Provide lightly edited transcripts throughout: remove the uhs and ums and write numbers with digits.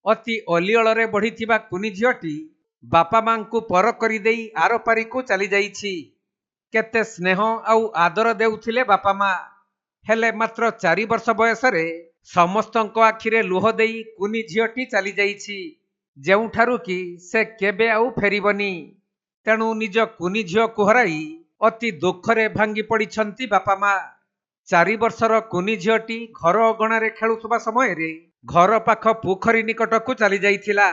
ଅତି ଅଲିଅଳରେ ବଢ଼ିଥିବା କୁନି ଝିଅଟି ବାପା ମାଙ୍କୁ ପର କରିଦେଇ ଆର ପାରିକୁ ଚାଲି ଯାଇଛି। କେତେ ସ୍ନେହ ଆଉ ଆଦର ଦେଉଥିଲେ ବାପା ମା। ହେଲେ ମାତ୍ର 4 ବର୍ଷ ବୟସରେ ସମସ୍ତଙ୍କ ଆଖିରେ ଲୁହ ଦେଇ କୁନି ଝିଅଟି ଚାଲି ଯାଇଛି, ଯେଉଁଠାରୁ କି ସେ କେବେ ଆଉ ଫେରିବନି। ତେଣୁ ନିଜ କୁନି ଝିଅକୁ ହରାଇ ଅତି ଦୁଃଖରେ ଭାଙ୍ଗି ପଡ଼ିଛନ୍ତି ବାପା ମା। 4 ବର୍ଷର କୁନି ଝିଅଟି ଘର ଅଗଣାରେ ଖେଳୁଥିବା ସମୟରେ ଘର ପାଖ ପୋଖରୀ ନିକଟକୁ ଚାଲି ଯାଇଥିଲା।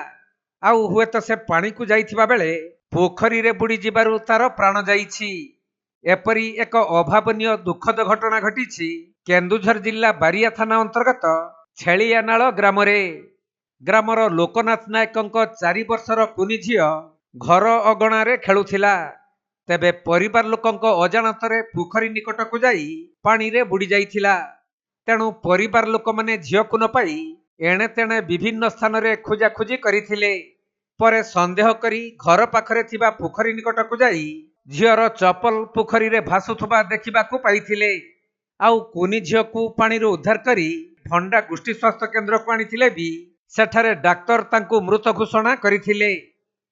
ଆଉ ହୁଏତ ସେ ପାଣିକୁ ଯାଇଥିବା ବେଳେ ପୋଖରୀରେ ବୁଡ଼ି ଯିବାରୁ ତାର ପ୍ରାଣ ଯାଇଛି। ଏପରି ଏକ ଅଭାବନୀୟ ଦୁଃଖଦ ଘଟଣା ଘଟିଛି କେନ୍ଦୁଝର ଜିଲ୍ଲା ବାରିଆ ଥାନା ଅନ୍ତର୍ଗତ ଛେଳିଆନାଳ ଗ୍ରାମରେ। ଗ୍ରାମର ଲୋକନାଥ ନାୟକଙ୍କ 4 ବର୍ଷର କୁନି ଝିଅ ଘର ଅଗଣାରେ ଖେଳୁଥିଲା। ତେବେ ପରିବାର ଲୋକଙ୍କ ଅଜାଣତରେ ପୋଖରୀ ନିକଟକୁ ଯାଇ ପାଣିରେ ବୁଡ଼ି ଯାଇଥିଲା। ତେଣୁ ପରିବାର ଲୋକମାନେ ଝିଅକୁ ନ ପାଇ ଏଣେ ତେଣେ ବିଭିନ୍ନ ସ୍ଥାନରେ ଖୋଜାଖୋଜି କରିଥିଲେ। ପରେ ସନ୍ଦେହ କରି ଘର ପାଖରେ ଥିବା ପୋଖରୀ ନିକଟକୁ ଯାଇ ଝିଅର ଚପଲ ପୋଖରୀରେ ଭାସୁଥିବା ଦେଖିବାକୁ ପାଇଥିଲେ। ଆଉ କୁନି ଝିଅକୁ ପାଣିରୁ ଉଦ୍ଧାର କରି ଭଣ୍ଡା ଗୋଷ୍ଠୀ ସ୍ୱାସ୍ଥ୍ୟ କେନ୍ଦ୍ରକୁ ଆଣିଥିଲେ ବି ସେଠାରେ ଡାକ୍ତର ତାଙ୍କୁ ମୃତ ଘୋଷଣା କରିଥିଲେ।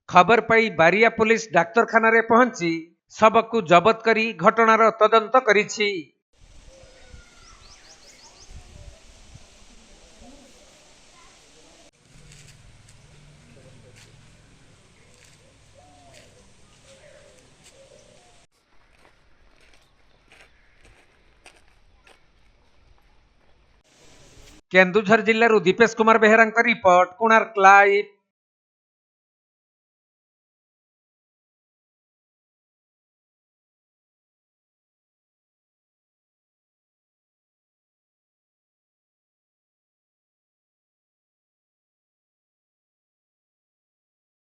ଖବର ପାଇ ବାରିଆ ପୁଲିସ ଡାକ୍ତରଖାନାରେ ପହଞ୍ଚି ଶବକୁ ଜବତ କରି ଘଟଣାର ତଦନ୍ତ କରିଛି। କେନ୍ଦୁଝର ଜିଲ୍ଲାରୁ ଦୀପେଶ କୁମାର ବେହେରାଙ୍କ ରିପୋର୍ଟ, କୋଣାର୍କ ଲାଇଭ୍।